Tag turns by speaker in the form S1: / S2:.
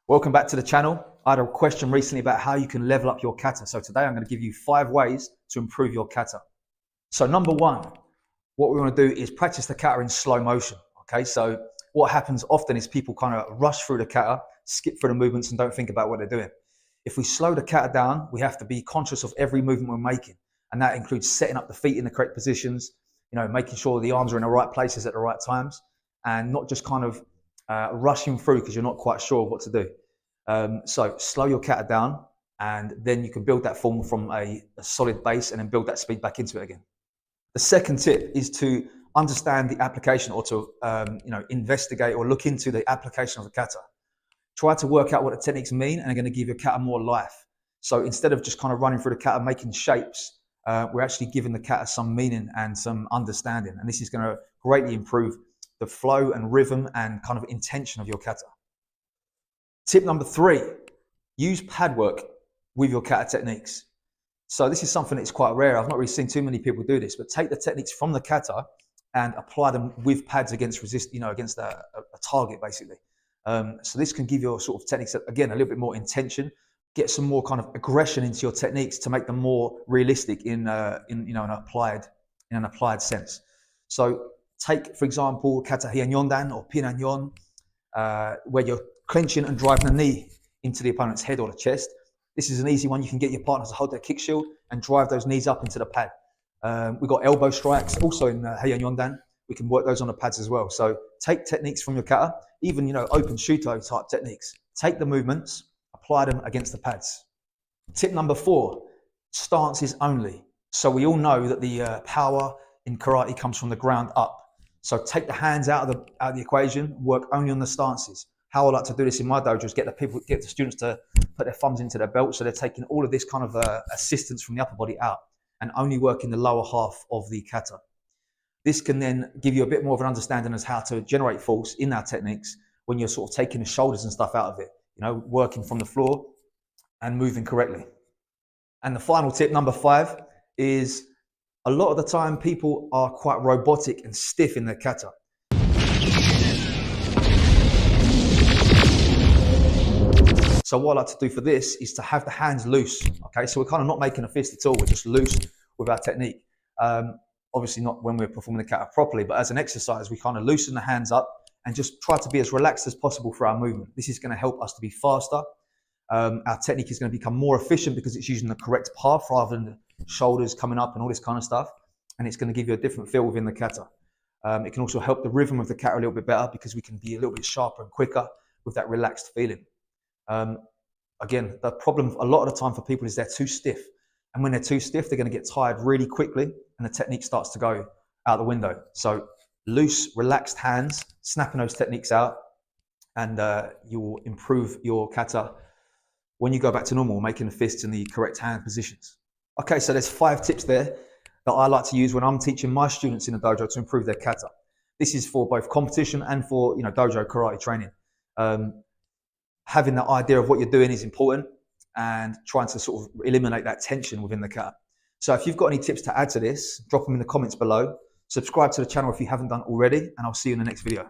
S1: Welcome back to the channel. I had a question recently about how you can level up your kata. So today I'm going to give you 5 ways to improve your kata. So number 1, what we want to do is practice the kata in slow motion. Okay, so what happens often is people kind of rush through the kata, skip through the movements and don't think about what they're doing. If we slow the kata down, we have to be conscious of every movement we're making. And that includes setting up the feet in the correct positions, making sure the arms are in the right places at the right times, and not just kind of rushing through because you're not quite sure what to do. So slow your kata down, and then you can build that form from a solid base and then build that speed back into it again. The second tip is to understand the application, or to investigate or look into the application of the kata. Try to work out what the techniques mean, and they're going to give your kata more life. So instead of just kind of running through the kata making shapes, we're actually giving the kata some meaning and some understanding, and this is going to greatly improve the flow and rhythm and kind of intention of your kata. Tip number 3, use pad work with your kata techniques. So this is something that's quite rare. I've not really seen too many people do this, but take the techniques from the kata and apply them with pads against against a target basically. So this can give your sort of techniques, again, a little bit more intention, get some more kind of aggression into your techniques to make them more realistic in an applied sense. So take, for example, kata Hyeonyondan or Pinanyon, where you're clenching and driving the knee into the opponent's head or the chest. This is an easy one. You can get your partner to hold their kick shield and drive those knees up into the pad. We've got elbow strikes also in Hyeonyondan. We can work those on the pads as well. So take techniques from your kata, even open shuto type techniques. Take the movements, apply them against the pads. Tip number 4, stances only. So we all know that the power in karate comes from the ground up. So take the hands out of the equation, work only on the stances. How I like to do this in my dojo is get the students to put their thumbs into their belt, so they're taking all of this kind of assistance from the upper body out and only working the lower half of the kata. This can then give you a bit more of an understanding as how to generate force in our techniques when you're sort of taking the shoulders and stuff out of it, working from the floor and moving correctly. And the final tip, number 5, is a lot of the time people are quite robotic and stiff in their kata. So what I like to do for this is to have the hands loose. Okay, so we're kind of not making a fist at all. We're just loose with our technique. Obviously not when we're performing the kata properly, but as an exercise, we kind of loosen the hands up and just try to be as relaxed as possible for our movement. This is going to help us to be faster. Our technique is going to become more efficient because it's using the correct path rather than the shoulders coming up and all this kind of stuff. And it's going to give you a different feel within the kata. It can also help the rhythm of the kata a little bit better because we can be a little bit sharper and quicker with that relaxed feeling. Again, the problem a lot of the time for people is they're too stiff. And when they're too stiff, they're going to get tired really quickly and the technique starts to go out the window. So loose, relaxed hands, snapping those techniques out, and you will improve your kata when you go back to normal, making the fists in the correct hand positions. Okay, so there's 5 tips there that I like to use when I'm teaching my students in the dojo to improve their kata. This is for both competition and for dojo karate training. Having the idea of what you're doing is important, and trying to sort of eliminate that tension within the kata. So if you've got any tips to add to this, drop them in the comments below. Subscribe to the channel if you haven't done already, and I'll see you in the next video.